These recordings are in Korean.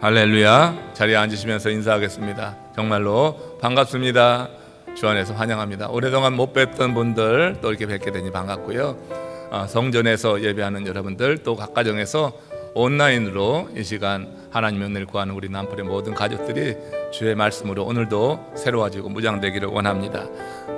할렐루야. 자리에 앉으시면서 인사하겠습니다. 정말로 반갑습니다. 주 안에서 환영합니다. 오랫동안 못 뵀던 분들 또 이렇게 뵙게 되니 반갑고요. 성전에서 예배하는 여러분들, 또 각 가정에서 온라인으로 이 시간 하나님의 은혜를 구하는 우리 남편의 모든 가족들이 주의 말씀으로 오늘도 새로워지고 무장되기를 원합니다.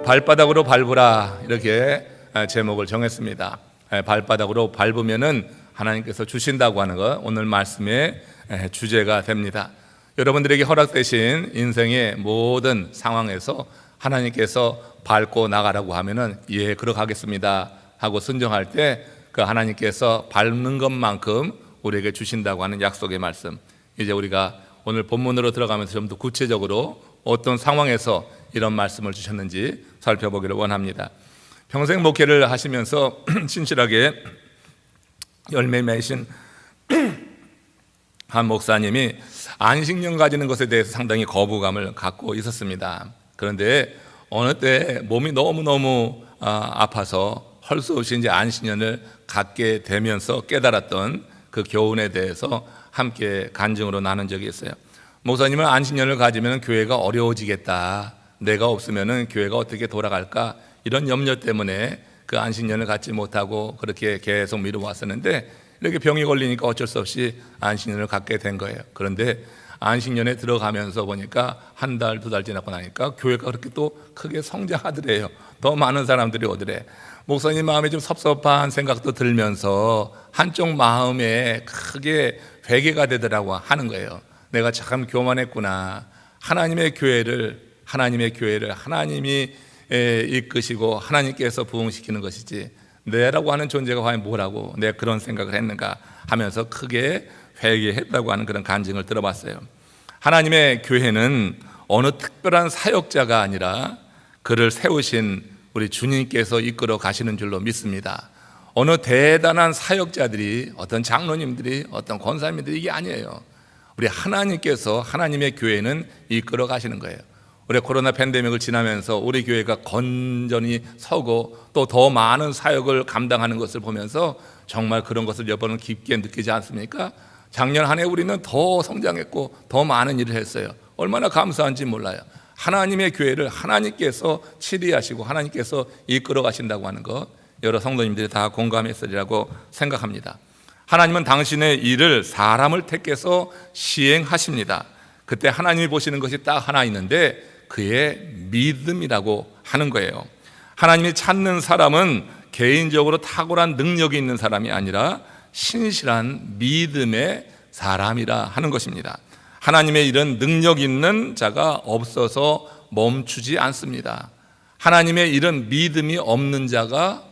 발바닥으로 밟으라, 이렇게 제목을 정했습니다. 발바닥으로 밟으면은 하나님께서 주신다고 하는 것, 오늘 말씀의 주제가 됩니다. 여러분들에게 허락되신 인생의 모든 상황에서 하나님께서 밟고 나가라고 하면은 예, 그러가겠습니다 하고 순종할 때 그 하나님께서 밟는 것만큼 우리에게 주신다고 하는 약속의 말씀, 이제 우리가 오늘 본문으로 들어가면서 좀 더 구체적으로 어떤 상황에서 이런 말씀을 주셨는지 살펴보기를 원합니다. 평생 목회를 하시면서 신실하게 열매 맺으신 한 목사님이 안식년 가지는 것에 대해서 상당히 거부감을 갖고 있었습니다. 그런데 어느 때 몸이 너무너무 아파서 할 수 없이 이제 안식년을 갖게 되면서 깨달았던 그 교훈에 대해서 함께 간증으로 나눈 적이 있어요. 목사님은 안식년을 가지면 교회가 어려워지겠다, 내가 없으면 교회가 어떻게 돌아갈까, 이런 염려 때문에 그 안식년을 갖지 못하고 그렇게 계속 미루어왔었는데 이렇게 병이 걸리니까 어쩔 수 없이 안식년을 갖게 된 거예요. 그런데 안식년에 들어가면서 보니까 한 달, 두 달 지나고 나니까 교회가 그렇게 또 크게 성장하더래요. 더 많은 사람들이 오더래. 목사님 마음에 좀 섭섭한 생각도 들면서 한쪽 마음에 크게 회개가 되더라고 하는 거예요. 내가 참 교만했구나. 하나님의 교회를 하나님이 이끄시고 하나님께서 부흥시키는 것이지 내라고 하는 존재가 과연 뭐라고 내가 그런 생각을 했는가 하면서 크게 회개했다고 하는 그런 간증을 들어봤어요. 하나님의 교회는 어느 특별한 사역자가 아니라 그를 세우신 우리 주님께서 이끌어 가시는 줄로 믿습니다. 어느 대단한 사역자들이, 어떤 장로님들이, 어떤 권사님들이, 이게 아니에요. 우리 하나님께서 하나님의 교회는 이끌어 가시는 거예요. 우리 코로나 팬데믹을 지나면서 우리 교회가 건전히 서고 또 더 많은 사역을 감당하는 것을 보면서 정말 그런 것을 여러분은 깊게 느끼지 않습니까? 작년 한 해 우리는 더 성장했고 더 많은 일을 했어요. 얼마나 감사한지 몰라요. 하나님의 교회를 하나님께서 치리하시고 하나님께서 이끌어 가신다고 하는 것, 여러 성도님들이 다 공감했으리라고 생각합니다. 하나님은 당신의 일을 사람을 택해서 시행하십니다. 그때 하나님이 보시는 것이 딱 하나 있는데 그의 믿음이라고 하는 거예요. 하나님이 찾는 사람은 개인적으로 탁월한 능력이 있는 사람이 아니라 신실한 믿음의 사람이라 하는 것입니다. 하나님의 일은 능력 있는 자가 없어서 멈추지 않습니다. 하나님의 일은 믿음이 있는 자가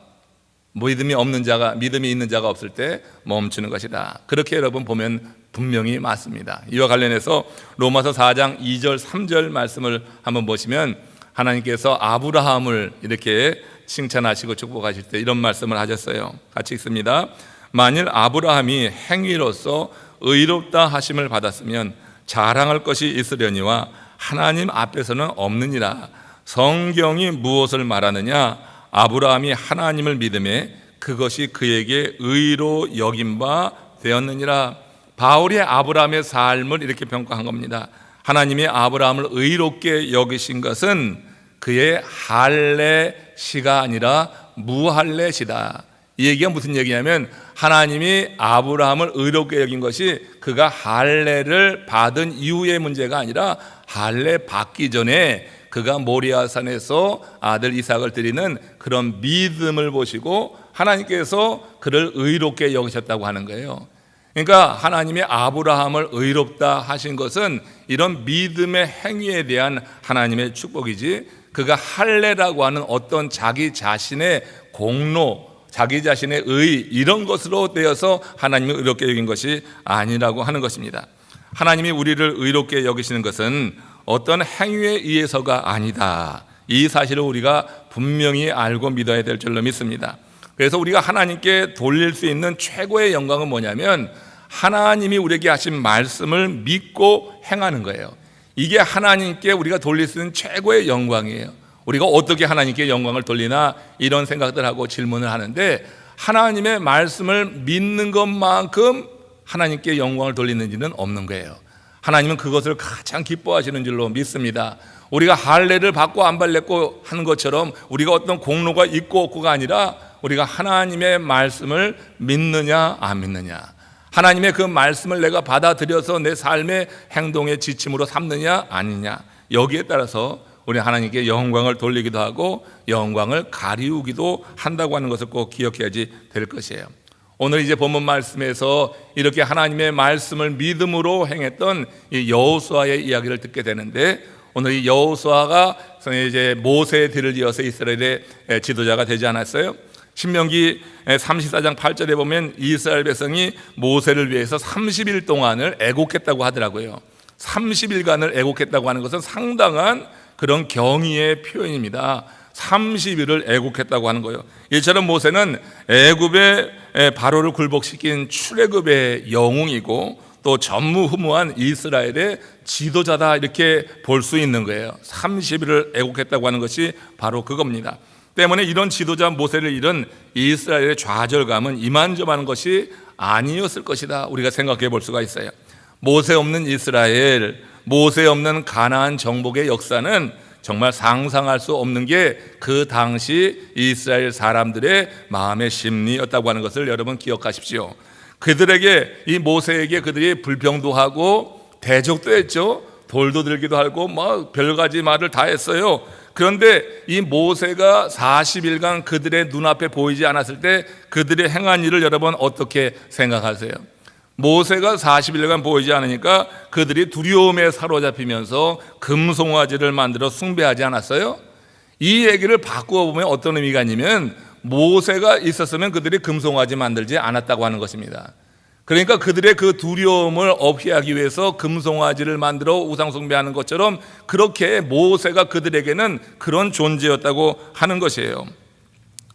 없을 때 멈추는 것이다. 그렇게 여러분 보면 분명히 맞습니다. 이와 관련해서 로마서 4장 2절 3절 말씀을 한번 보시면 하나님께서 아브라함을 이렇게 칭찬하시고 축복하실 때 이런 말씀을 하셨어요. 같이 읽습니다. 만일 아브라함이 행위로서 의롭다 하심을 받았으면 자랑할 것이 있으려니와 하나님 앞에서는 없느니라. 성경이 무엇을 말하느냐? 아브라함이 하나님을 믿음에 그것이 그에게 의로 여긴 바 되었느니라. 바울이 아브라함의 삶을 이렇게 평가한 겁니다. 하나님이 아브라함을 의롭게 여기신 것은 그의 할례시가 아니라 무할례시다. 이 얘기가 무슨 얘기냐면 하나님이 아브라함을 의롭게 여긴 것이 그가 할례를 받은 이후의 문제가 아니라 할례 받기 전에 그가 모리아산에서 아들 이삭을 드리는 그런 믿음을 보시고 하나님께서 그를 의롭게 여기셨다고 하는 거예요. 그러니까 하나님이 아브라함을 의롭다 하신 것은 이런 믿음의 행위에 대한 하나님의 축복이지, 그가 할례라고 하는 어떤 자기 자신의 공로, 자기 자신의 의, 이런 것으로 되어서 하나님이 의롭게 여긴 것이 아니라고 하는 것입니다. 하나님이 우리를 의롭게 여기시는 것은 어떤 행위에 의해서가 아니다. 이 사실을 우리가 분명히 알고 믿어야 될 줄로 믿습니다. 그래서 우리가 하나님께 돌릴 수 있는 최고의 영광은 뭐냐면 하나님이 우리에게 하신 말씀을 믿고 행하는 거예요. 이게 하나님께 우리가 돌릴 수 있는 최고의 영광이에요. 우리가 어떻게 하나님께 영광을 돌리나 이런 생각들 하고 질문을 하는데, 하나님의 말씀을 믿는 것만큼 하나님께 영광을 돌리는 일은 없는 거예요. 하나님은 그것을 가장 기뻐하시는 줄로 믿습니다. 우리가 할례를 받고 안 받고 하는 것처럼 우리가 어떤 공로가 있고 없고가 아니라 우리가 하나님의 말씀을 믿느냐 안 믿느냐, 하나님의 그 말씀을 내가 받아들여서 내 삶의 행동의 지침으로 삼느냐 아니냐, 여기에 따라서 우리 하나님께 영광을 돌리기도 하고 영광을 가리우기도 한다고 하는 것을 꼭 기억해야지 될 것이에요. 오늘 이제 본문 말씀에서 이렇게 하나님의 말씀을 믿음으로 행했던 이 여호수아의 이야기를 듣게 되는데, 오늘 이 여호수아가 이제 모세의 뒤를 이어서 이스라엘의 지도자가 되지 않았어요? 신명기 34장 8절에 보면 이스라엘 백성이 모세를 위해서 30일 동안을 애곡했다고 하더라고요. 30일간을 애곡했다고 하는 것은 상당한 그런 경의의 표현입니다. 30일을 애곡했다고 하는 거예요. 이처럼 모세는 애굽의 바로를 굴복시킨 출애굽의 영웅이고 또 전무후무한 이스라엘의 지도자다, 이렇게 볼 수 있는 거예요. 30일을 애곡했다고 하는 것이 바로 그겁니다. 때문에 이런 지도자 모세를 잃은 이스라엘의 좌절감은 이만저만한 것이 아니었을 것이다, 우리가 생각해 볼 수가 있어요. 모세 없는 이스라엘, 모세 없는 가나안 정복의 역사는 정말 상상할 수 없는 게 그 당시 이스라엘 사람들의 마음의 심리였다고 하는 것을 여러분 기억하십시오. 그들에게, 이 모세에게 그들이 불평도 하고 대적도 했죠. 돌도 들기도 하고 뭐 별가지 말을 다 했어요. 그런데 이 모세가 40일간 그들의 눈앞에 보이지 않았을 때 그들의 행한 일을 여러분 어떻게 생각하세요? 모세가 40일간 보이지 않으니까 그들이 두려움에 사로잡히면서 금송아지를 만들어 숭배하지 않았어요? 이 얘기를 바꾸어 보면 어떤 의미가 있냐면, 모세가 있었으면 그들이 금송아지 만들지 않았다고 하는 것입니다. 그러니까 그들의 그 두려움을 없애하기 위해서 금송아지를 만들어 우상숭배하는 것처럼 그렇게 모세가 그들에게는 그런 존재였다고 하는 것이에요.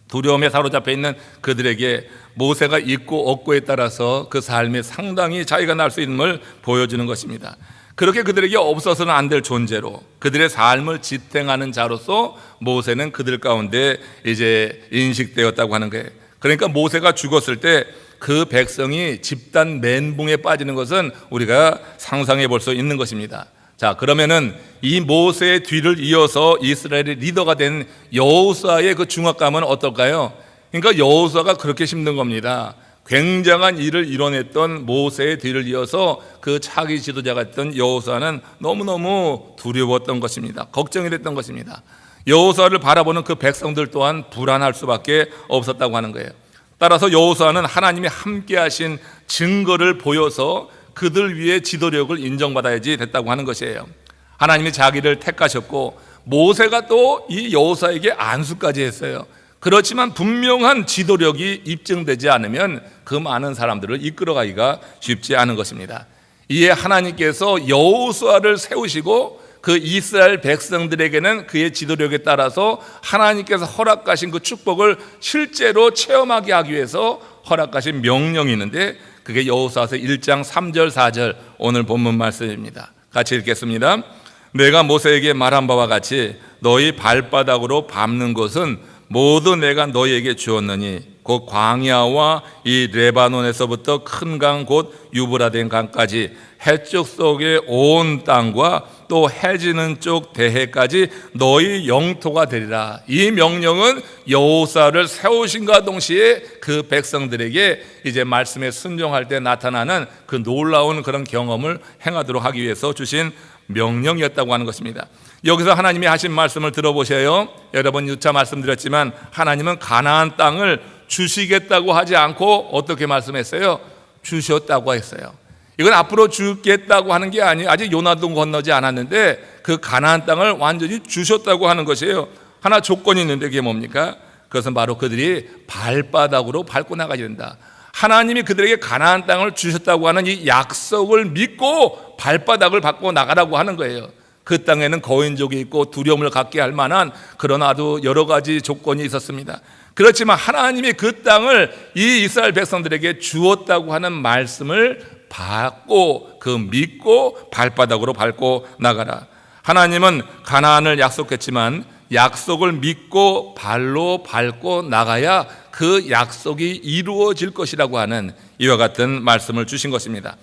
두려움에 사로잡혀 있는 그들에게 모세가 있고 없고에 따라서 그 삶에 상당히 차이가 날 수 있음을 보여주는 것입니다. 그렇게 그들에게 없어서는 안 될 존재로, 그들의 삶을 지탱하는 자로서 모세는 그들 가운데 이제 인식되었다고 하는 거예요. 그러니까 모세가 죽었을 때 그 백성이 집단 멘붕에 빠지는 것은 우리가 상상해 볼 수 있는 것입니다. 자, 그러면은 이 모세의 뒤를 이어서 이스라엘의 리더가 된 여호수아의 그 중압감은 어떨까요? 그러니까 여호수아가 그렇게 힘든 겁니다. 굉장한 일을 이뤄냈던 모세의 뒤를 이어서 그 차기 지도자가 됐던 여호수아는 너무너무 두려웠던 것입니다. 걱정이 됐던 것입니다. 여호수아를 바라보는 그 백성들 또한 불안할 수밖에 없었다고 하는 거예요. 따라서 여호수아는 하나님이 함께 하신 증거를 보여서 그들 위에 지도력을 인정받아야지 됐다고 하는 것이에요. 하나님이 자기를 택하셨고 모세가 또 이 여호수아에게 안수까지 했어요. 그렇지만 분명한 지도력이 입증되지 않으면 그 많은 사람들을 이끌어가기가 쉽지 않은 것입니다. 이에 하나님께서 여호수아를 세우시고 그 이스라엘 백성들에게는 그의 지도력에 따라서 하나님께서 허락하신 그 축복을 실제로 체험하게 하기 위해서 허락하신 명령이 있는데, 그게 여호수아서 1장 3절 4절 오늘 본문 말씀입니다. 같이 읽겠습니다. 내가 모세에게 말한 바와 같이 너희 발바닥으로 밟는 것은 모두 내가 너희에게 주었느니 곧 광야와 이 레바논에서부터 큰 강 곧 유브라데 강까지 해쪽 속의 온 땅과 또 해지는 쪽 대해까지 너희 영토가 되리라. 이 명령은 여호수아를 세우신과 동시에 그 백성들에게 이제 말씀에 순종할 때 나타나는 그 놀라운 그런 경험을 행하도록 하기 위해서 주신 명령이었다고 하는 것입니다. 여기서 하나님이 하신 말씀을 들어보세요. 여러분 유차 말씀드렸지만 하나님은 가나안 땅을 주시겠다고 하지 않고 어떻게 말씀했어요? 주셨다고 했어요. 이건 앞으로 주겠다고 하는 게 아니에요. 아직 요나도 건너지 않았는데 그 가나안 땅을 완전히 주셨다고 하는 것이에요. 하나 조건이 있는데 그게 뭡니까? 그것은 바로 그들이 발바닥으로 밟고 나가야 된다. 하나님이 그들에게 가나안 땅을 주셨다고 하는 이 약속을 믿고 발바닥을 밟고 나가라고 하는 거예요. 그 땅에는 거인족이 있고 두려움을 갖게 할 만한 그런 아주 여러 가지 조건이 있었습니다. 그렇지만 하나님이 그 땅을 이 이스라엘 백성들에게 주었다고 하는 말씀을 받고 그 믿고 발바닥으로 밟고 나가라. 하나님은 가나안을 약속했지만 약속을 믿고 발로 밟고 나가야 그 약속이 이루어질 것이라고 하는 이와 같은 말씀을 주신 것입니다.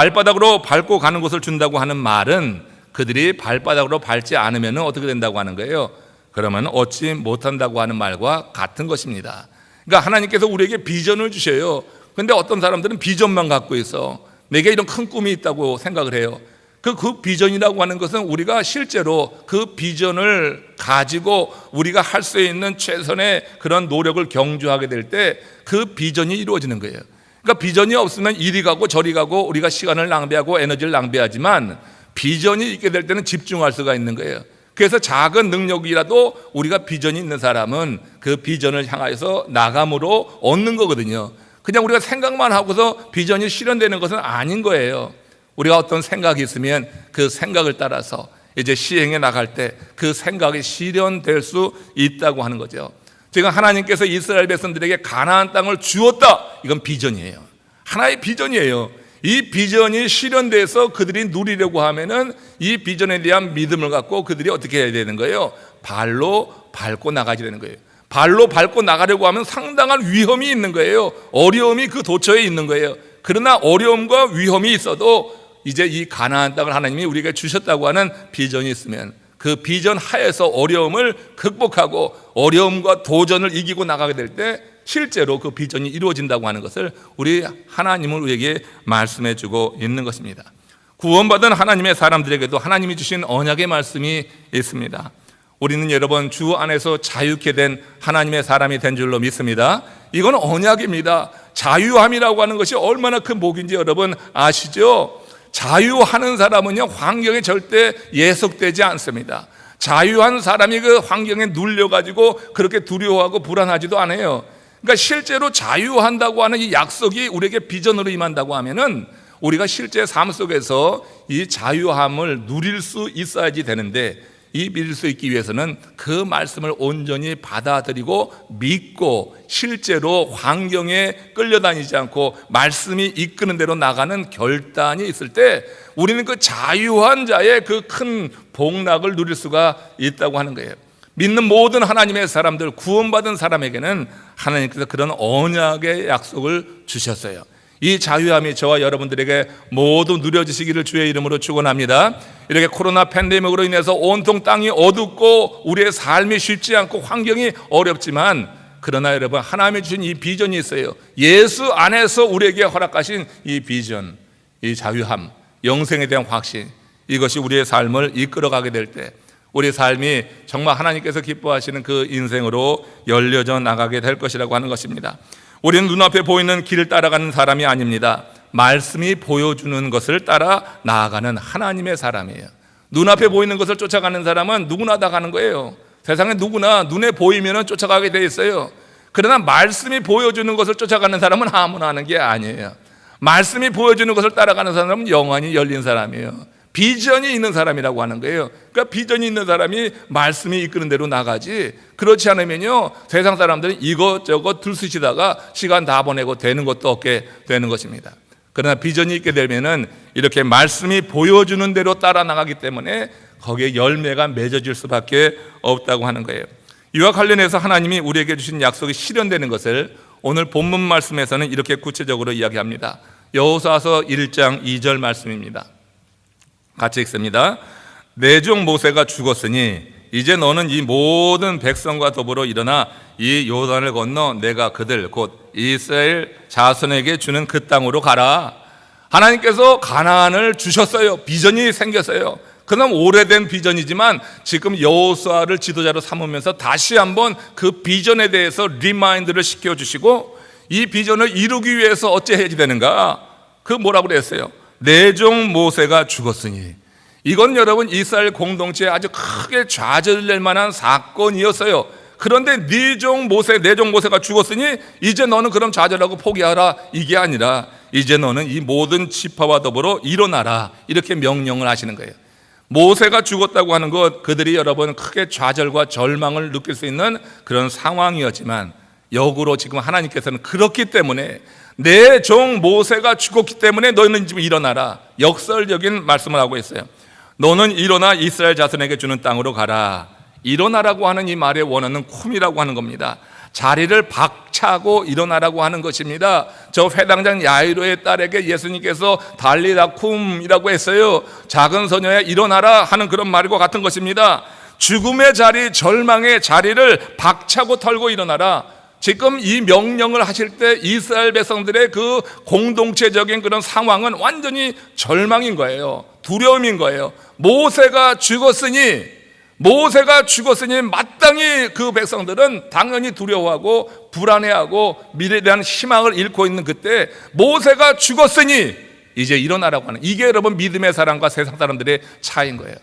발바닥으로 밟고 가는 곳을 준다고 하는 말은 그들이 발바닥으로 밟지 않으면 어떻게 된다고 하는 거예요? 그러면 얻지 못한다고 하는 말과 같은 것입니다. 그러니까 하나님께서 우리에게 비전을 주셔요. 근데 어떤 사람들은 비전만 갖고 있어. 내게 이런 큰 꿈이 있다고 생각을 해요. 그 비전이라고 하는 것은 우리가 실제로 그 비전을 가지고 우리가 할 수 있는 최선의 그런 노력을 경주하게 될 때 그 비전이 이루어지는 거예요. 그러니까 비전이 없으면 이리 가고 저리 가고 우리가 시간을 낭비하고 에너지를 낭비하지만 비전이 있게 될 때는 집중할 수가 있는 거예요. 그래서 작은 능력이라도 우리가 비전이 있는 사람은 그 비전을 향해서 나감으로 얻는 거거든요. 그냥 우리가 생각만 하고서 비전이 실현되는 것은 아닌 거예요. 우리가 어떤 생각이 있으면 그 생각을 따라서 이제 시행해 나갈 때 그 생각이 실현될 수 있다고 하는 거죠. 지금 하나님께서 이스라엘 백성들에게 가나안 땅을 주었다. 이건 비전이에요. 하나의 비전이에요. 이 비전이 실현돼서 그들이 누리려고 하면은 이 비전에 대한 믿음을 갖고 그들이 어떻게 해야 되는 거예요? 발로 밟고 나가야 되는 거예요. 발로 밟고 나가려고 하면 상당한 위험이 있는 거예요. 어려움이 그 도처에 있는 거예요. 그러나 어려움과 위험이 있어도 이제 이 가나안 땅을 하나님이 우리에게 주셨다고 하는 비전이 있으면 그 비전 하에서 어려움을 극복하고 어려움과 도전을 이기고 나가게 될 때 실제로 그 비전이 이루어진다고 하는 것을 우리 하나님은 우리에게 말씀해 주고 있는 것입니다. 구원받은 하나님의 사람들에게도 하나님이 주신 언약의 말씀이 있습니다. 우리는 여러분 주 안에서 자유케 된 하나님의 사람이 된 줄로 믿습니다. 이건 언약입니다. 자유함이라고 하는 것이 얼마나 큰 복인지 여러분 아시죠? 자유하는 사람은요 환경에 절대 예속되지 않습니다. 자유한 사람이 그 환경에 눌려가지고 그렇게 두려워하고 불안하지도 않아요. 그러니까 실제로 자유한다고 하는 이 약속이 우리에게 비전으로 임한다고 하면은 우리가 실제 삶 속에서 이 자유함을 누릴 수 있어야지 되는데 이 믿을 수 있기 위해서는 그 말씀을 온전히 받아들이고 믿고 실제로 환경에 끌려다니지 않고 말씀이 이끄는 대로 나가는 결단이 있을 때 우리는 그 자유한 자의 그 큰 복락을 누릴 수가 있다고 하는 거예요. 믿는 모든 하나님의 사람들, 구원받은 사람에게는 하나님께서 그런 언약의 약속을 주셨어요. 이 자유함이 저와 여러분들에게 모두 누려지시기를 주의 이름으로 축원합니다. 이렇게 코로나 팬데믹으로 인해서 온통 땅이 어둡고 우리의 삶이 쉽지 않고 환경이 어렵지만 그러나 여러분 하나님이 주신 이 비전이 있어요. 예수 안에서 우리에게 허락하신 이 비전, 이 자유함, 영생에 대한 확신, 이것이 우리의 삶을 이끌어가게 될 때 우리 삶이 정말 하나님께서 기뻐하시는 그 인생으로 열려져 나가게 될 것이라고 하는 것입니다. 우리는 눈앞에 보이는 길을 따라가는 사람이 아닙니다. 말씀이 보여주는 것을 따라 나아가는 하나님의 사람이에요. 눈앞에 보이는 것을 쫓아가는 사람은 누구나 다 가는 거예요. 세상에 누구나 눈에 보이면 쫓아가게 돼 있어요. 그러나 말씀이 보여주는 것을 쫓아가는 사람은 아무나 하는 게 아니에요. 말씀이 보여주는 것을 따라가는 사람은 영안이 열린 사람이에요. 비전이 있는 사람이라고 하는 거예요. 그러니까 비전이 있는 사람이 말씀이 이끄는 대로 나가지, 그렇지 않으면요 세상 사람들은 이것저것 들쑤시다가 시간 다 보내고 되는 것도 없게 되는 것입니다. 그러나 비전이 있게 되면은 이렇게 말씀이 보여주는 대로 따라 나가기 때문에 거기에 열매가 맺어질 수밖에 없다고 하는 거예요. 이와 관련해서 하나님이 우리에게 주신 약속이 실현되는 것을 오늘 본문 말씀에서는 이렇게 구체적으로 이야기합니다. 여호수아서 1장 2절 말씀입니다. 같이 읽습니다. 내 종 모세가 죽었으니 이제 너는 이 모든 백성과 더불어 일어나 이 요단을 건너 내가 그들 곧 이스라엘 자손에게 주는 그 땅으로 가라. 하나님께서 가나안을 주셨어요. 비전이 생겼어요. 그럼 오래된 비전이지만 지금 여호수아를 지도자로 삼으면서 다시 한번 그 비전에 대해서 리마인드를 시켜주시고 이 비전을 이루기 위해서 어찌해야 되는가? 그 뭐라고 그랬어요? 내 종 모세가 죽었으니. 이건 여러분 이스라엘 공동체에 아주 크게 좌절될 만한 사건이었어요. 그런데 네 종 모세, 내 종 모세가 죽었으니 이제 너는 그럼 좌절하고 포기하라, 이게 아니라 이제 너는 이 모든 지파와 더불어 일어나라, 이렇게 명령을 하시는 거예요. 모세가 죽었다고 하는 것, 그들이 여러분 크게 좌절과 절망을 느낄 수 있는 그런 상황이었지만 역으로 지금 하나님께서는 그렇기 때문에 내 종 모세가 죽었기 때문에 너희는 지금 일어나라, 역설적인 말씀을 하고 있어요. 너는 일어나 이스라엘 자손에게 주는 땅으로 가라. 일어나라고 하는 이 말의 원어는 쿰이라고 하는 겁니다. 자리를 박차고 일어나라고 하는 것입니다. 저 회당장 야이로의 딸에게 예수님께서 달리다쿰이라고 했어요. 작은 소녀야 일어나라 하는 그런 말과 같은 것입니다. 죽음의 자리, 절망의 자리를 박차고 털고 일어나라. 지금 이 명령을 하실 때 이스라엘 백성들의 그 공동체적인 그런 상황은 완전히 절망인 거예요. 두려움인 거예요. 모세가 죽었으니 마땅히 그 백성들은 당연히 두려워하고 불안해하고 미래에 대한 희망을 잃고 있는 그때 모세가 죽었으니 이제 일어나라고 하는, 이게 여러분 믿음의 사람과 세상 사람들의 차이인 거예요.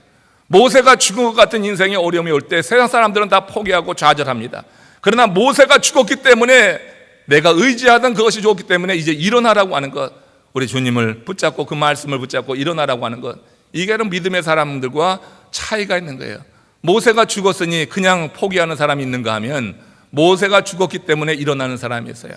모세가 죽은 것 같은 인생의 어려움이 올 때 세상 사람들은 다 포기하고 좌절합니다. 그러나 모세가 죽었기 때문에, 내가 의지하던 그것이 좋았기 때문에 이제 일어나라고 하는 것, 우리 주님을 붙잡고 그 말씀을 붙잡고 일어나라고 하는 것, 이게 믿음의 사람들과 차이가 있는 거예요. 모세가 죽었으니 그냥 포기하는 사람이 있는가 하면, 모세가 죽었기 때문에 일어나는 사람이 있어요.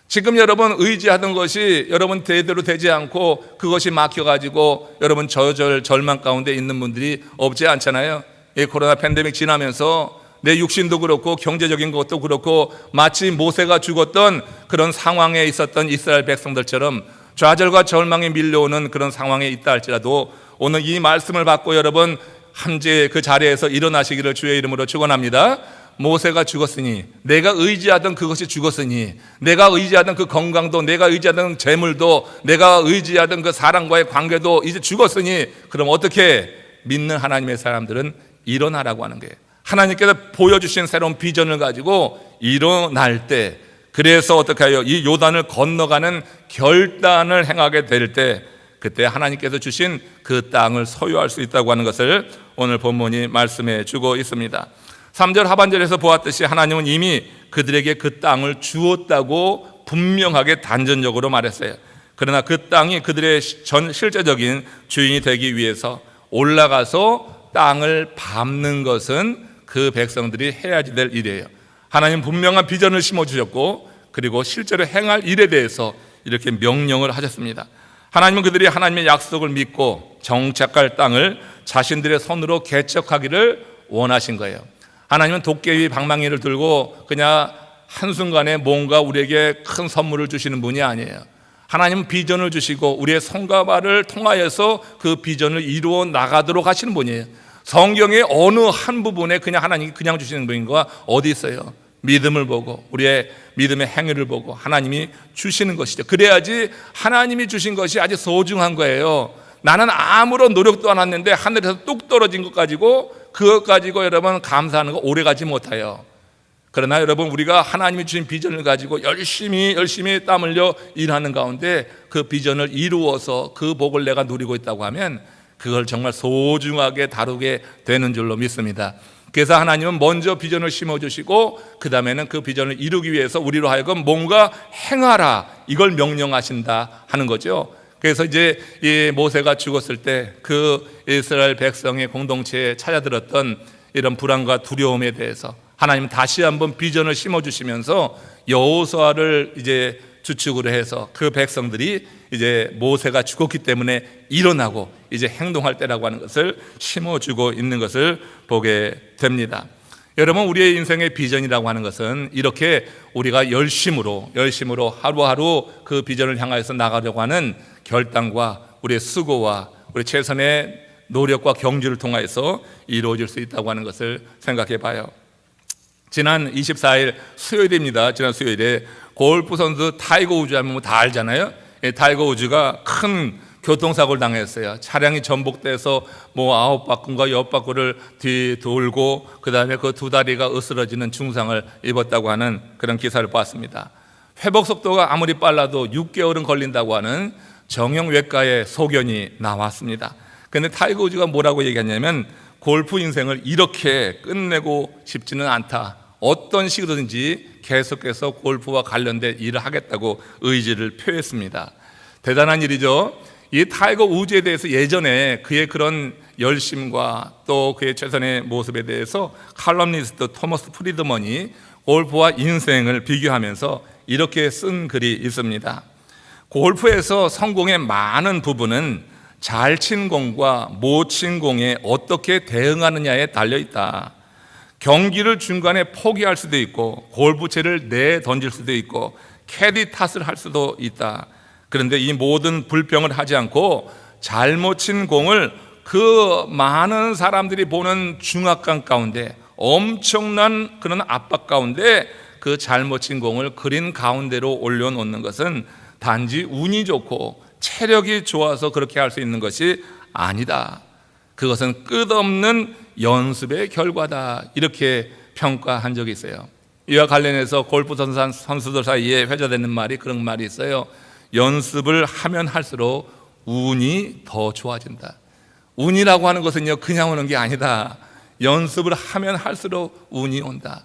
지금 여러분 의지하던 것이 여러분 대대로 되지 않고 그것이 막혀가지고 여러분 절망 가운데 있는 분들이 없지 않잖아요. 이 코로나 팬데믹 지나면서 내 육신도 그렇고 경제적인 것도 그렇고 마치 모세가 죽었던 그런 상황에 있었던 이스라엘 백성들처럼 좌절과 절망이 밀려오는 그런 상황에 있다 할지라도 오늘 이 말씀을 받고 여러분 함께 그 자리에서 일어나시기를 주의 이름으로 축원합니다. 모세가 죽었으니, 내가 의지하던 그것이 죽었으니, 내가 의지하던 그 건강도, 내가 의지하던 재물도, 내가 의지하던 그 사람과의 관계도 이제 죽었으니, 그럼 어떻게 믿는 하나님의 사람들은 일어나라고 하는 거예요. 하나님께서 보여주신 새로운 비전을 가지고 일어날 때, 그래서 어떻게 해요? 이 요단을 건너가는 결단을 행하게 될 때, 그때 하나님께서 주신 그 땅을 소유할 수 있다고 하는 것을 오늘 본문이 말씀해 주고 있습니다. 3절 하반절에서 보았듯이 하나님은 이미 그들에게 그 땅을 주었다고 분명하게 단전적으로 말했어요. 그러나 그 땅이 그들의 실제적인 주인이 되기 위해서 올라가서 땅을 밟는 것은 그 백성들이 해야지 될 일이에요. 하나님 분명한 비전을 심어주셨고, 그리고 실제로 행할 일에 대해서 이렇게 명령을 하셨습니다. 하나님은 그들이 하나님의 약속을 믿고 정착할 땅을 자신들의 손으로 개척하기를 원하신 거예요. 하나님은 도깨비 방망이를 들고 그냥 한순간에 뭔가 우리에게 큰 선물을 주시는 분이 아니에요. 하나님은 비전을 주시고 우리의 손과 발을 통하여서 그 비전을 이루어 나가도록 하시는 분이에요. 성경의 어느 한 부분에 그냥 하나님이 그냥 주시는 분인 거가 어디 있어요? 믿음을 보고 우리의 믿음의 행위를 보고 하나님이 주시는 것이죠. 그래야지 하나님이 주신 것이 아주 소중한 거예요. 나는 아무런 노력도 안 했는데 하늘에서 뚝 떨어진 것 가지고, 그것 가지고 여러분 감사하는 거 오래 가지 못해요. 그러나 여러분 우리가 하나님이 주신 비전을 가지고 열심히 땀 흘려 일하는 가운데 그 비전을 이루어서 그 복을 내가 누리고 있다고 하면 그걸 정말 소중하게 다루게 되는 줄로 믿습니다. 그래서 하나님은 먼저 비전을 심어주시고 그 다음에는 그 비전을 이루기 위해서 우리로 하여금 뭔가 행하라, 이걸 명령하신다 하는 거죠. 그래서 이제 이 모세가 죽었을 때 그 이스라엘 백성의 공동체에 찾아들었던 이런 불안과 두려움에 대해서 하나님은 다시 한번 비전을 심어주시면서 여호수아를 이제 주축으로 해서 그 백성들이 이제 모세가 죽었기 때문에 일어나고 이제 행동할 때라고 하는 것을 심어주고 있는 것을 보게 됩니다. 여러분, 우리의 인생의 비전이라고 하는 것은 이렇게 우리가 열심으로 하루하루 그 비전을 향하여서 나가려고 하는 결단과 우리의 수고와 우리 최선의 노력과 경주를 통하여서 이루어질 수 있다고 하는 것을 생각해 봐요. 지난 24일 수요일입니다. 지난 수요일에 골프 선수 타이거 우즈 하면 다 알잖아요. 타이거 우즈가 큰 교통사고를 당했어요. 차량이 전복돼서 9바퀴인가 10바퀴를 뒤돌고 그 다음에 그 두 다리가 으스러지는 중상을 입었다고 하는 그런 기사를 봤습니다. 회복 속도가 아무리 빨라도 6개월은 걸린다고 하는 정형외과의 소견이 나왔습니다. 그런데 타이거 우즈가 뭐라고 얘기했냐면, 골프 인생을 이렇게 끝내고 싶지는 않다. 어떤 식으로든지 계속해서 골프와 관련된 일을 하겠다고 의지를 표했습니다. 대단한 일이죠. 이 타이거 우즈에 대해서 예전에 그의 그런 열심과 또 그의 최선의 모습에 대해서 칼럼니스트 토머스 프리드먼이 골프와 인생을 비교하면서 이렇게 쓴 글이 있습니다. 골프에서 성공의 많은 부분은 잘 친 공과 못 친 공에 어떻게 대응하느냐에 달려있다. 경기를 중간에 포기할 수도 있고 골프채를 내 던질 수도 있고 캐디 탓을 할 수도 있다. 그런데 이 모든 불평을 하지 않고 잘못 친 공을 그 많은 사람들이 보는 중압감 가운데, 엄청난 그런 압박 가운데 그 잘못 친 공을 그린 가운데로 올려놓는 것은 단지 운이 좋고 체력이 좋아서 그렇게 할 수 있는 것이 아니다. 그것은 끝없는 연습의 결과다. 이렇게 평가한 적이 있어요. 이와 관련해서 골프 선수들 사이에 회자되는 말이, 그런 말이 있어요. 연습을 하면 할수록 운이 더 좋아진다. 운이라고 하는 것은요, 그냥 오는 게 아니다. 연습을 하면 할수록 운이 온다.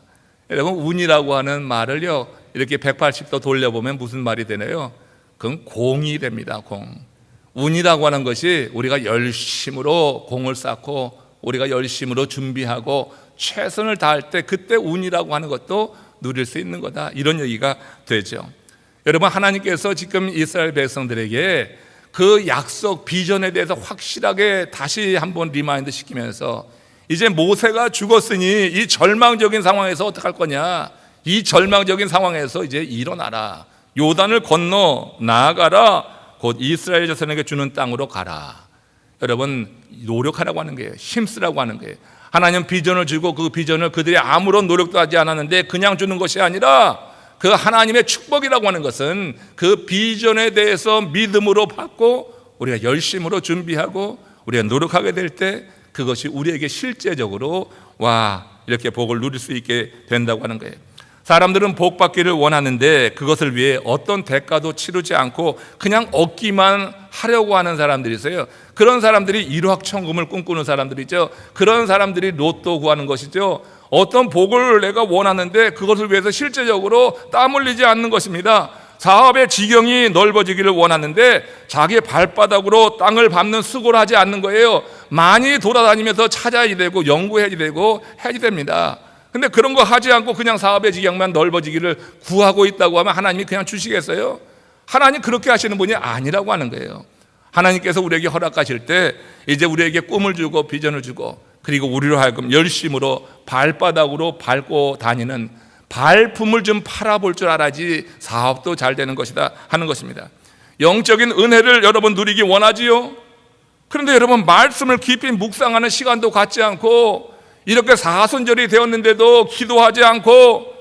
여러분, 운이라고 하는 말을요, 이렇게 180도 돌려보면 무슨 말이 되나요? 그건 공이 됩니다. 공. 운이라고 하는 것이 우리가 열심으로 공을 쌓고 우리가 열심으로 준비하고 최선을 다할 때, 그때 운이라고 하는 것도 누릴 수 있는 거다. 이런 얘기가 되죠. 여러분, 하나님께서 지금 이스라엘 백성들에게 그 약속 비전에 대해서 확실하게 다시 한번 리마인드 시키면서, 이제 모세가 죽었으니 이 절망적인 상황에서 어떡할 거냐, 이 절망적인 상황에서 이제 일어나라, 요단을 건너 나아가라, 곧 이스라엘 자손에게 주는 땅으로 가라. 여러분, 노력하라고 하는 거예요. 힘쓰라고 하는 거예요. 하나님 비전을 주고 그 비전을 그들이 아무런 노력도 하지 않았는데 그냥 주는 것이 아니라, 그 하나님의 축복이라고 하는 것은 그 비전에 대해서 믿음으로 받고 우리가 열심으로 준비하고 우리가 노력하게 될 때 그것이 우리에게 실제적으로 이렇게 복을 누릴 수 있게 된다고 하는 거예요. 사람들은 복 받기를 원하는데 그것을 위해 어떤 대가도 치르지 않고 그냥 얻기만 하려고 하는 사람들이 있어요. 그런 사람들이 일확천금을 꿈꾸는 사람들이죠. 그런 사람들이 로또 구하는 것이죠. 어떤 복을 내가 원하는데 그것을 위해서 실제적으로 땀 흘리지 않는 것입니다. 사업의 지경이 넓어지기를 원하는데 자기 발바닥으로 땅을 밟는 수고를 하지 않는 거예요. 많이 돌아다니면서 찾아야 되고 연구해야 되고 해야 됩니다. 근데 그런 거 하지 않고 그냥 사업의 지경만 넓어지기를 구하고 있다고 하면 하나님이 그냥 주시겠어요? 하나님 그렇게 하시는 분이 아니라고 하는 거예요. 하나님께서 우리에게 허락하실 때 이제 우리에게 꿈을 주고 비전을 주고, 그리고 우리로 하여금 열심으로 발바닥으로 밟고 다니는 발품을 좀 팔아볼 줄 알아야지 사업도 잘 되는 것이다 하는 것입니다. 영적인 은혜를 여러분 누리기 원하지요? 그런데 여러분, 말씀을 깊이 묵상하는 시간도 갖지 않고 이렇게 사순절이 되었는데도 기도하지 않고,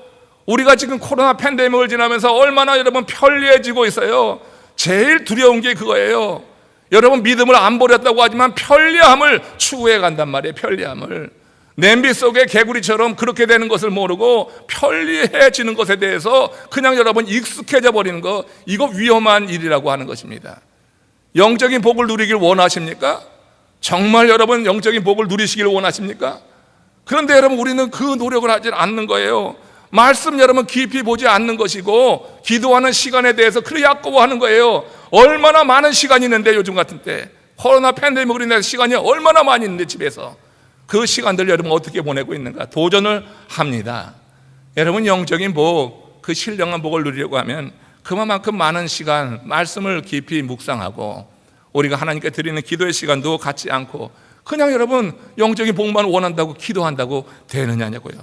우리가 지금 코로나 팬데믹을 지나면서 얼마나 여러분 편리해지고 있어요. 제일 두려운 게 그거예요. 여러분, 믿음을 안 버렸다고 하지만 편리함을 추구해 간단 말이에요. 편리함을. 냄비 속에 개구리처럼 그렇게 되는 것을 모르고 편리해지는 것에 대해서 그냥 여러분 익숙해져 버리는 거, 이거 위험한 일이라고 하는 것입니다. 영적인 복을 누리길 원하십니까? 정말 여러분 영적인 복을 누리시길 원하십니까? 그런데 여러분, 우리는 그 노력을 하지 않는 거예요. 말씀 여러분 깊이 보지 않는 것이고, 기도하는 시간에 대해서 그렇게 아까워하는 거예요. 얼마나 많은 시간이 있는데, 요즘 같은 때 코로나 팬데믹으로 인해서 시간이 얼마나 많이 있는데, 집에서 그 시간들 여러분 어떻게 보내고 있는가 도전을 합니다. 여러분, 영적인 복, 그 신령한 복을 누리려고 하면 그만큼 많은 시간 말씀을 깊이 묵상하고, 우리가 하나님께 드리는 기도의 시간도 갖지 않고 그냥 여러분 영적인 복만 원한다고 기도한다고 되느냐고요.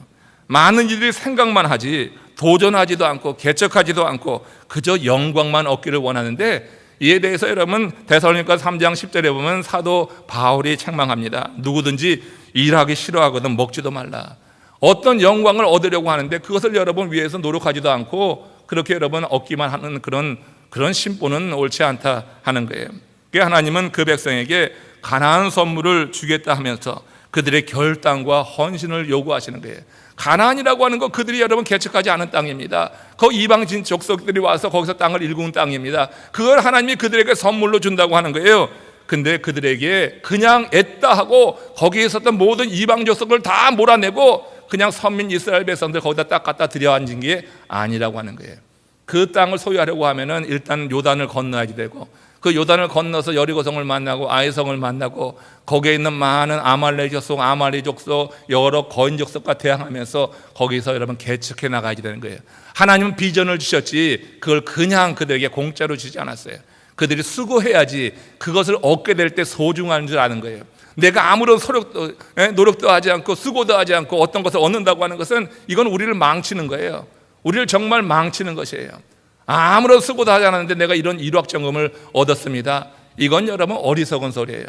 많은 이들이 생각만 하지 도전하지도 않고 개척하지도 않고 그저 영광만 얻기를 원하는데, 이에 대해서 여러분 데살로니가 3장 10절에 보면 사도 바울이 책망합니다. 누구든지 일하기 싫어하거든 먹지도 말라. 어떤 영광을 얻으려고 하는데 그것을 여러분 위해서 노력하지도 않고 그렇게 여러분 얻기만 하는 그런 심보는 옳지 않다 하는 거예요. 하나님은 그 백성에게 가나안 선물을 주겠다 하면서 그들의 결단과 헌신을 요구하시는 거예요. 가나안이라고 하는 거 그들이 여러분 개척하지 않은 땅입니다. 그 이방진 족속들이 와서 거기서 땅을 일군 땅입니다. 그걸 하나님이 그들에게 선물로 준다고 하는 거예요. 근데 그들에게 그냥 애따 하고 거기에 있었던 모든 이방 족속을 다 몰아내고 그냥 선민 이스라엘 백성들 거기다 딱 갖다 들여앉은 게 아니라고 하는 거예요. 그 땅을 소유하려고 하면은 일단 요단을 건너야 되고, 그 요단을 건너서 여리고성을 만나고 아이성을 만나고 거기에 있는 많은 아말렉 족속, 아말리 족속, 여러 거인 족속과 대항하면서 거기서 여러분 개척해 나가야 되는 거예요. 하나님은 비전을 주셨지 그걸 그냥 그들에게 공짜로 주지 않았어요. 그들이 수고해야지 그것을 얻게 될 때 소중한 줄 아는 거예요. 내가 아무런 노력도 하지 않고 수고도 하지 않고 어떤 것을 얻는다고 하는 것은 이건 우리를 망치는 거예요. 우리를 정말 망치는 것이에요. 아무런 수고도 하지 않았는데 내가 이런 일확천금을 얻었습니다. 이건 여러분 어리석은 소리예요.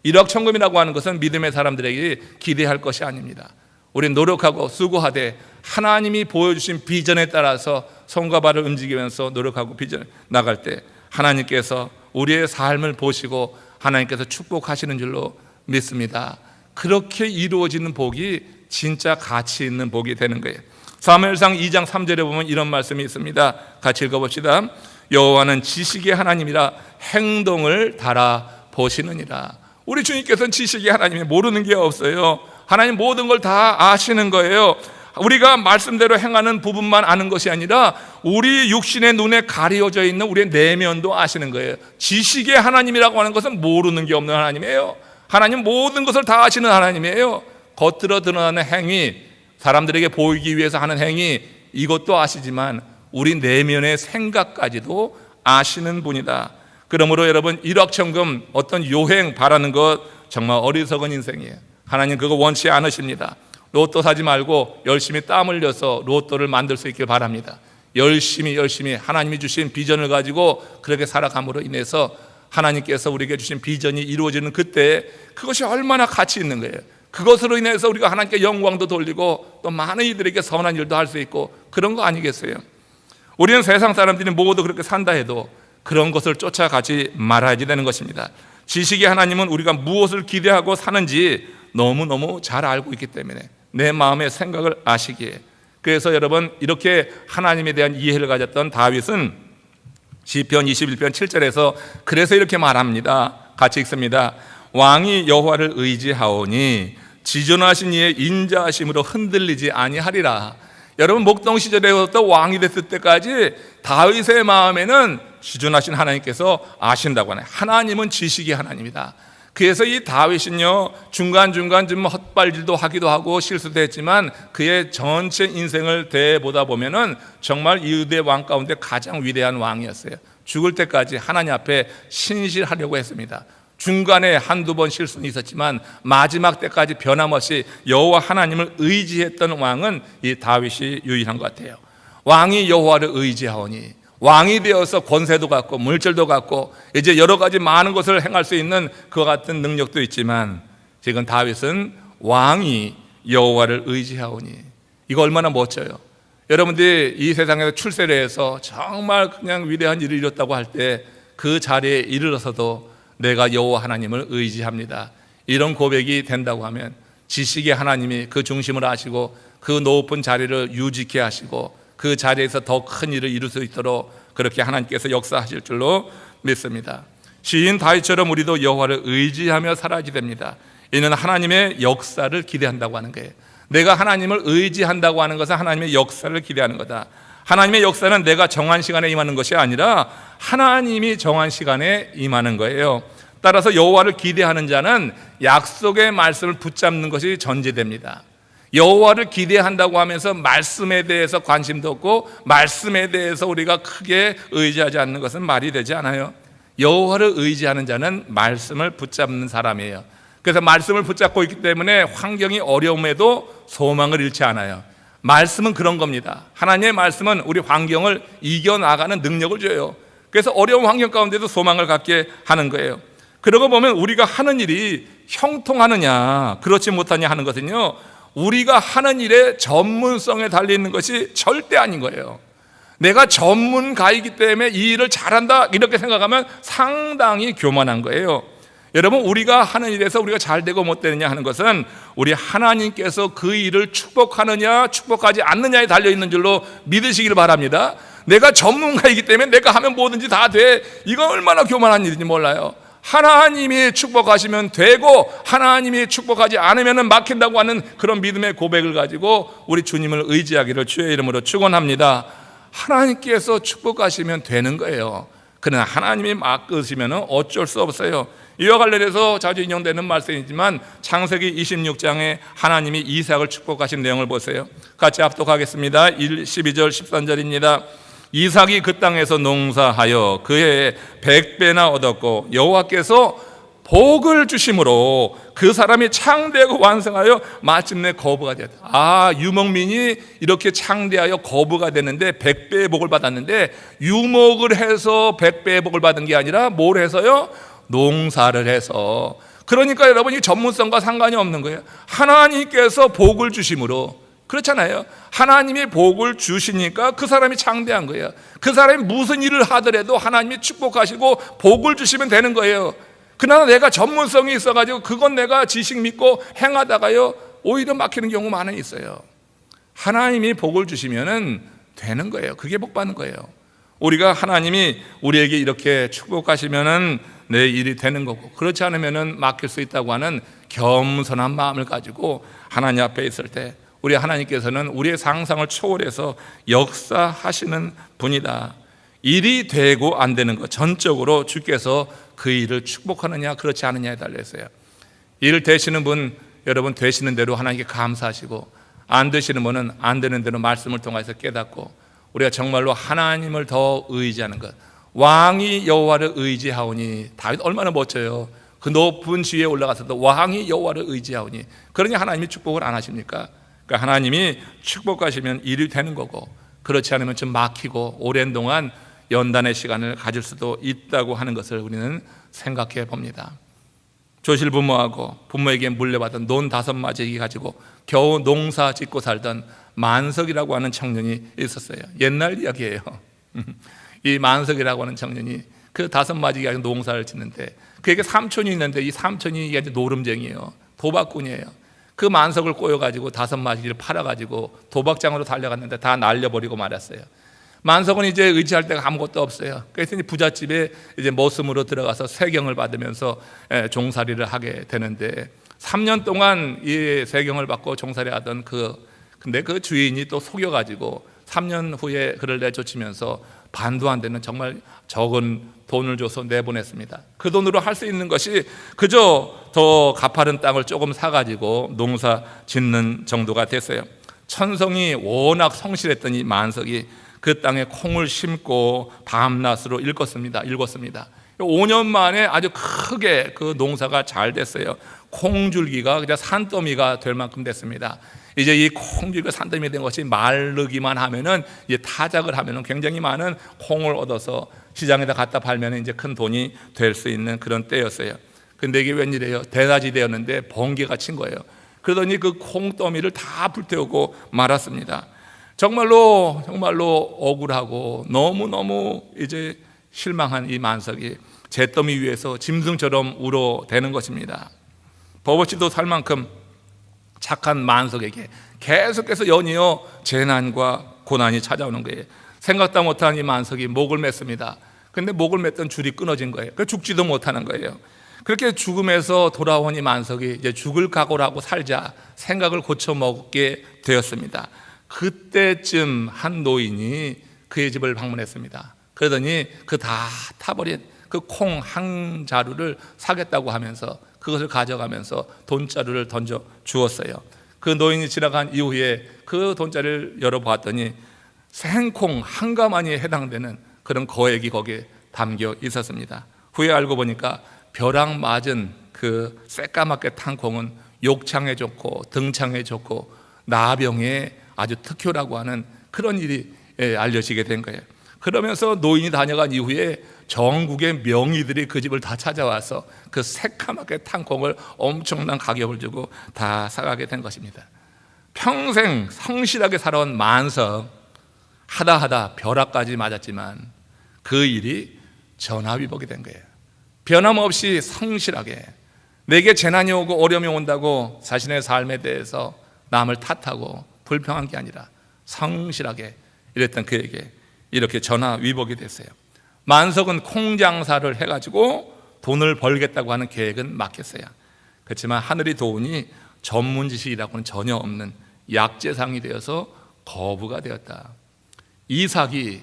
일확천금이라고 하는 것은 믿음의 사람들에게 기대할 것이 아닙니다. 우리 노력하고 수고하되 하나님이 보여주신 비전에 따라서 손과 발을 움직이면서 노력하고 비전 나갈 때 하나님께서 우리의 삶을 보시고 하나님께서 축복하시는 줄로 믿습니다. 그렇게 이루어지는 복이 진짜 가치 있는 복이 되는 거예요. 사무엘상 2장 3절에 보면 이런 말씀이 있습니다. 같이 읽어봅시다. 여호와는 지식의 하나님이라 행동을 달아 보시느니라. 우리 주님께서는 지식의 하나님이 모르는 게 없어요. 하나님 모든 걸 다 아시는 거예요. 우리가 말씀대로 행하는 부분만 아는 것이 아니라 우리 육신의 눈에 가려져 있는 우리의 내면도 아시는 거예요. 지식의 하나님이라고 하는 것은 모르는 게 없는 하나님이에요. 하나님 모든 것을 다 아시는 하나님이에요. 겉으로 드러나는 행위, 사람들에게 보이기 위해서 하는 행위, 이것도 아시지만 우리 내면의 생각까지도 아시는 분이다. 그러므로 여러분 일확천금 어떤 요행 바라는 것 정말 어리석은 인생이에요. 하나님 그거 원치 않으십니다. 로또 사지 말고 열심히 땀 흘려서 로또를 만들 수 있길 바랍니다. 열심히 하나님이 주신 비전을 가지고 그렇게 살아감으로 인해서 하나님께서 우리에게 주신 비전이 이루어지는 그때 그것이 얼마나 가치 있는 거예요. 그것으로 인해서 우리가 하나님께 영광도 돌리고 또 많은 이들에게 선한 일도 할 수 있고 그런 거 아니겠어요? 우리는 세상 사람들이 모두 그렇게 산다 해도 그런 것을 쫓아가지 말아야지 되는 것입니다. 지식의 하나님은 우리가 무엇을 기대하고 사는지 너무너무 잘 알고 있기 때문에 내 마음의 생각을 아시기에, 그래서 여러분 이렇게 하나님에 대한 이해를 가졌던 다윗은 시편 21편 7절에서 그래서 이렇게 말합니다. 같이 읽습니다. 왕이 여호와를 의지하오니 지존하신 이의 인자하심으로 흔들리지 아니하리라. 여러분 목동 시절에부터 왕이 됐을 때까지 다윗의 마음에는 지존하신 하나님께서 아신다고 하나요. 하나님은 지식의 하나님이다. 그래서 이 다윗은요 중간중간 좀 헛발질도 하기도 하고 실수도 했지만 그의 전체 인생을 대보다 보면은 정말 이후대 왕 가운데 가장 위대한 왕이었어요. 죽을 때까지 하나님 앞에 신실하려고 했습니다. 중간에 한두 번 실수는 있었지만 마지막 때까지 변함없이 여호와 하나님을 의지했던 왕은 이 다윗이 유일한 것 같아요. 왕이 여호와를 의지하오니, 왕이 되어서 권세도 갖고 물질도 갖고 이제 여러 가지 많은 것을 행할 수 있는 그와 같은 능력도 있지만 지금 다윗은 왕이 여호와를 의지하오니, 이거 얼마나 멋져요. 여러분들이 이 세상에서 출세를 해서 정말 그냥 위대한 일을 이뤘다고 할 때 그 자리에 이르러서도 내가 여호와 하나님을 의지합니다, 이런 고백이 된다고 하면 지식의 하나님이 그 중심을 아시고 그 높은 자리를 유지케 하시고 그 자리에서 더 큰 일을 이룰 수 있도록 그렇게 하나님께서 역사하실 줄로 믿습니다. 시인 다윗처럼 우리도 여호와를 의지하며 살아야지 됩니다. 이는 하나님의 역사를 기대한다고 하는 거예요. 내가 하나님을 의지한다고 하는 것은 하나님의 역사를 기대하는 거다. 하나님의 역사는 내가 정한 시간에 임하는 것이 아니라 하나님이 정한 시간에 임하는 거예요. 따라서 여호와를 기대하는 자는 약속의 말씀을 붙잡는 것이 전제됩니다. 여호와를 기대한다고 하면서 말씀에 대해서 관심도 없고 말씀에 대해서 우리가 크게 의지하지 않는 것은 말이 되지 않아요. 여호와를 의지하는 자는 말씀을 붙잡는 사람이에요. 그래서 말씀을 붙잡고 있기 때문에 환경이 어려움에도 소망을 잃지 않아요. 말씀은 그런 겁니다. 하나님의 말씀은 우리 환경을 이겨나가는 능력을 줘요. 그래서 어려운 환경 가운데도 소망을 갖게 하는 거예요. 그러고 보면 우리가 하는 일이 형통하느냐 그렇지 못하냐 하는 것은요, 우리가 하는 일의 전문성에 달려있는 것이 절대 아닌 거예요. 내가 전문가이기 때문에 이 일을 잘한다 이렇게 생각하면 상당히 교만한 거예요. 여러분, 우리가 하는 일에서 우리가 잘 되고 못 되느냐 하는 것은 우리 하나님께서 그 일을 축복하느냐 축복하지 않느냐에 달려있는 줄로 믿으시길 바랍니다. 내가 전문가이기 때문에 내가 하면 뭐든지 다 돼, 이건 얼마나 교만한 일인지 몰라요. 하나님이 축복하시면 되고 하나님이 축복하지 않으면 막힌다고 하는 그런 믿음의 고백을 가지고 우리 주님을 의지하기를 주의 이름으로 축원합니다. 하나님께서 축복하시면 되는 거예요. 그러나 하나님이 막으시면 어쩔 수 없어요. 이와 관련해서 자주 인용되는 말씀이지만 창세기 26장에 하나님이 이삭을 축복하신 내용을 보세요. 같이 합독하겠습니다. 12절 13절입니다. 이삭이 그 땅에서 농사하여 그의 100배나 얻었고 여호와께서 복을 주심으로 그 사람이 창대하고 완성하여 마침내 거부가 되었다. 유목민이 이렇게 창대하여 거부가 됐는데 100배의 복을 받았는데, 유목을 해서 100배의 복을 받은 게 아니라 뭘 해서요? 농사를 해서. 그러니까 여러분, 이 전문성과 상관이 없는 거예요. 하나님께서 복을 주심으로. 그렇잖아요. 하나님이 복을 주시니까 그 사람이 창대한 거예요. 그 사람이 무슨 일을 하더라도 하나님이 축복하시고 복을 주시면 되는 거예요. 그러나 내가 전문성이 있어가지고 그건 내가 지식 믿고 행하다가요, 오히려 막히는 경우 많이 있어요. 하나님이 복을 주시면은 되는 거예요. 그게 복 받는 거예요. 우리가 하나님이 우리에게 이렇게 축복하시면은 내 일이 되는 거고, 그렇지 않으면은 막힐 수 있다고 하는 겸손한 마음을 가지고 하나님 앞에 있을 때, 우리 하나님께서는 우리의 상상을 초월해서 역사하시는 분이다. 일이 되고 안 되는 것 전적으로 주께서 그 일을 축복하느냐 그렇지 않느냐에 달려 있어요. 일 되시는 분, 여러분 되시는 대로 하나님께 감사하시고, 안 되시는 분은 안 되는 대로 말씀을 통해서 깨닫고, 우리가 정말로 하나님을 더 의지하는 것. 왕이 여호와를 의지하오니, 다윗 얼마나 멋져요. 그 높은 지위에 올라가서도 왕이 여호와를 의지하오니. 그러니 하나님이 축복을 안 하십니까? 그러니까 하나님이 축복하시면 일이 되는 거고, 그렇지 않으면 좀 막히고 오랜 동안 연단의 시간을 가질 수도 있다고 하는 것을 우리는 생각해 봅니다. 조실부모하고 부모에게 물려받은 논 5마지기 가지고 겨우 농사 짓고 살던 만석이라고 하는 청년이 있었어요. 옛날 이야기예요. 이 만석이라고 하는 청년이 그 5마지기 가지고 농사를 짓는데, 그에게 삼촌이 있는데 이 삼촌이 이제 노름쟁이에요. 도박꾼이에요. 그 만석을 꼬여가지고 5마지기를 팔아가지고 도박장으로 달려갔는데 다 날려버리고 말았어요. 만석은 이제 의지할 데가 아무것도 없어요. 그래서 부잣집에 이제 머슴으로 들어가서 세경을 받으면서 종살이를 하게 되는데, 3년 동안 이 세경을 받고 종살이 하던 근데 그 주인이 또 속여가지고 3년 후에 그를 내쫓으면서 반도 안 되는 정말 적은 돈을 줘서 내보냈습니다. 그 돈으로 할 수 있는 것이 그저 더 가파른 땅을 조금 사가지고 농사 짓는 정도가 됐어요. 천성이 워낙 성실했던 이 만석이 그 땅에 콩을 심고 밤낮으로 일궜습니다. 5년 만에 아주 크게 그 농사가 잘 됐어요. 콩줄기가 그냥 산더미가 될 만큼 됐습니다. 이제 이 콩줄기가 산더미 된 것이 마르기만 하면은, 이제 타작을 하면은 굉장히 많은 콩을 얻어서 시장에다 갖다 팔면 이제 큰 돈이 될 수 있는 그런 때였어요. 근데 이게 웬일이에요? 대낮이 되었는데 번개가 친 거예요. 그러더니 그 콩더미를 다 불태우고 말았습니다. 정말로 억울하고 너무너무 이제 실망한 이 만석이 잿더미 위에서 짐승처럼 울어대는 것입니다. 버버치도 살 만큼 착한 만석에게 계속해서 연이어 재난과 고난이 찾아오는 거예요. 생각도 못한 이 만석이 목을 맸습니다. 근데 목을 맸던 줄이 끊어진 거예요. 그래서 죽지도 못하는 거예요. 그렇게 죽음에서 돌아온 이 만석이 이제 죽을 각오를 하고 살자 생각을 고쳐먹게 되었습니다. 그때쯤 한 노인이 그의 집을 방문했습니다. 그러더니 그 다 타버린 그 콩 한 자루를 사겠다고 하면서 그것을 가져가면서 돈자루를 던져 주었어요. 그 노인이 지나간 이후에 그 돈자루를 열어보았더니 생콩 한 가마니에 해당되는 그런 거액이 거기에 담겨 있었습니다. 후에 알고 보니까 벼락 맞은 그 새까맣게 탄 콩은 욕창에 좋고 등창에 좋고 나병에 아주 특효라고 하는 그런 일이 알려지게 된 거예요. 그러면서 노인이 다녀간 이후에 전국의 명의들이 그 집을 다 찾아와서 그 새까맣게 탄 콩을 엄청난 가격을 주고 다 사가게 된 것입니다. 평생 성실하게 살아온 만석, 하다 벼락까지 맞았지만 그 일이 전화위복이 된 거예요. 변함없이 성실하게, 내게 재난이 오고 어려움이 온다고 자신의 삶에 대해서 남을 탓하고 불평한 게 아니라 성실하게 일했던 그에게 이렇게 전화위복이 됐어요. 만석은 콩장사를 해가지고 돈을 벌겠다고 하는 계획은 막혔어요. 그렇지만 하늘이 도우니 전문 지식이라고는 전혀 없는 약재상이 되어서 거부가 되었다. 이삭이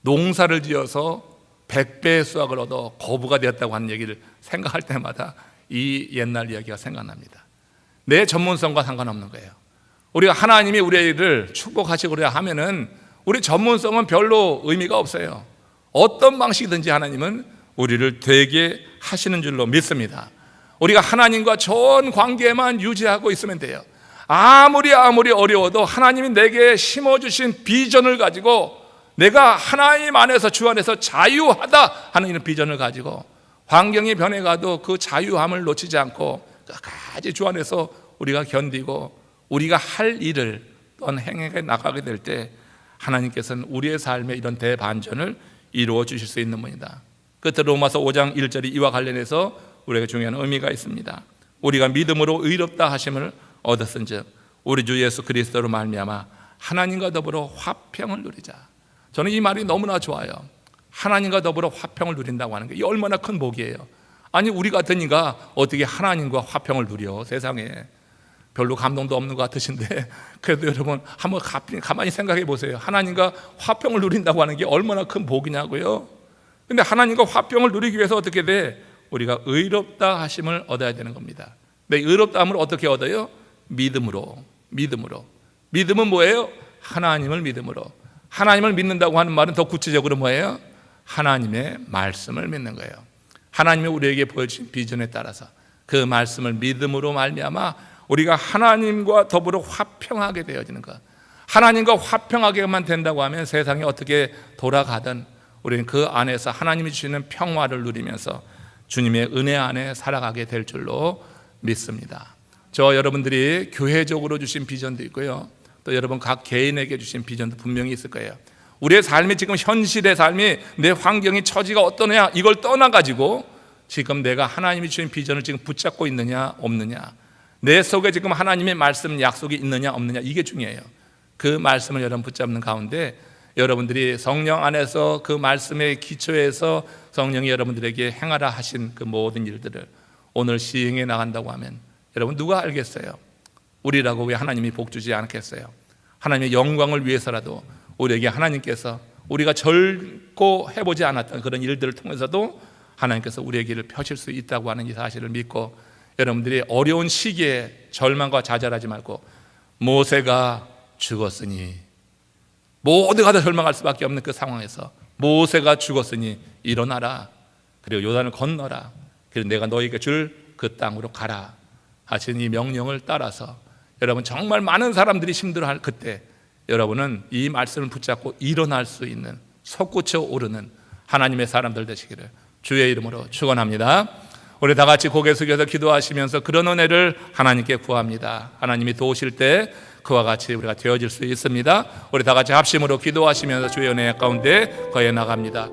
농사를 지어서 100배의 수확을 얻어 거부가 되었다고 하는 얘기를 생각할 때마다 이 옛날 이야기가 생각납니다. 내 전문성과 상관없는 거예요. 우리가 하나님이 우리를 축복하시고자 하면은 우리 전문성은 별로 의미가 없어요. 어떤 방식이든지 하나님은 우리를 되게 하시는 줄로 믿습니다. 우리가 하나님과 좋은 관계만 유지하고 있으면 돼요. 아무리 어려워도 하나님이 내게 심어주신 비전을 가지고 내가 하나님 안에서 주 안에서 자유하다 하는 이런 비전을 가지고 환경이 변해가도 그 자유함을 놓치지 않고 끝까지 주 안에서 우리가 견디고 우리가 할 일을 또한 행해 나가게 될 때 하나님께서는 우리의 삶에 이런 대반전을 이루어 주실 수 있는 분이다. 끝으로 로마서 5장 1절이 이와 관련해서 우리에게 중요한 의미가 있습니다. 우리가 믿음으로 의롭다 하심을 얻었은즉 우리 주 예수 그리스도로 말미암아 하나님과 더불어 화평을 누리자. 저는 이 말이 너무나 좋아요. 하나님과 더불어 화평을 누린다고 하는 게 이 얼마나 큰 복이에요. 아니 우리 같은 이가 어떻게 하나님과 화평을 누려? 세상에 별로 감동도 없는 것 같으신데 그래도 여러분 한번 가만히 생각해 보세요. 하나님과 화평을 누린다고 하는 게 얼마나 큰 복이냐고요. 근데 하나님과 화평을 누리기 위해서 어떻게 돼? 우리가 의롭다 하심을 얻어야 되는 겁니다. 근데 의롭다 함을 어떻게 얻어요? 믿음으로. 믿음은 뭐예요? 하나님을 믿음으로. 하나님을 믿는다고 하는 말은 더 구체적으로 뭐예요? 하나님의 말씀을 믿는 거예요. 하나님이 우리에게 보여주신 비전에 따라서 그 말씀을 믿음으로 말미암아 우리가 하나님과 더불어 화평하게 되어지는 것. 하나님과 화평하게만 된다고 하면 세상이 어떻게 돌아가든 우리는 그 안에서 하나님이 주시는 평화를 누리면서 주님의 은혜 안에 살아가게 될 줄로 믿습니다. 저 여러분들이 교회적으로 주신 비전도 있고요, 또 여러분 각 개인에게 주신 비전도 분명히 있을 거예요. 우리의 삶이 지금 현실의 삶이 내 환경이 처지가 어떠냐 이걸 떠나가지고 지금 내가 하나님이 주신 비전을 지금 붙잡고 있느냐 없느냐, 내 속에 지금 하나님의 말씀 약속이 있느냐 없느냐, 이게 중요해요. 그 말씀을 여러분 붙잡는 가운데 여러분들이 성령 안에서 그 말씀의 기초에서 성령이 여러분들에게 행하라 하신 그 모든 일들을 오늘 시행해 나간다고 하면 여러분 누가 알겠어요? 우리라고 왜 하나님이 복 주지 않겠어요? 하나님의 영광을 위해서라도 우리에게 하나님께서 우리가 절고 해보지 않았던 그런 일들을 통해서도 하나님께서 우리의 길을 펴실 수 있다고 하는 이 사실을 믿고 여러분들이 어려운 시기에 절망과 좌절하지 말고 모세가 죽었으니, 모두가 다 절망할 수밖에 없는 그 상황에서 모세가 죽었으니 일어나라, 그리고 요단을 건너라, 그리고 내가 너에게 줄 그 땅으로 가라 하신 이 명령을 따라서 여러분 정말 많은 사람들이 힘들어할 그때 여러분은 이 말씀을 붙잡고 일어날 수 있는 솟구쳐 오르는 하나님의 사람들 되시기를 주의 이름으로 축원합니다. 우리 다 같이 고개 숙여서 기도하시면서 그런 은혜를 하나님께 구합니다. 하나님이 도우실 때 그와 같이 우리가 되어질 수 있습니다. 우리 다 같이 합심으로 기도하시면서 주의 은혜 가운데 거해 나갑니다.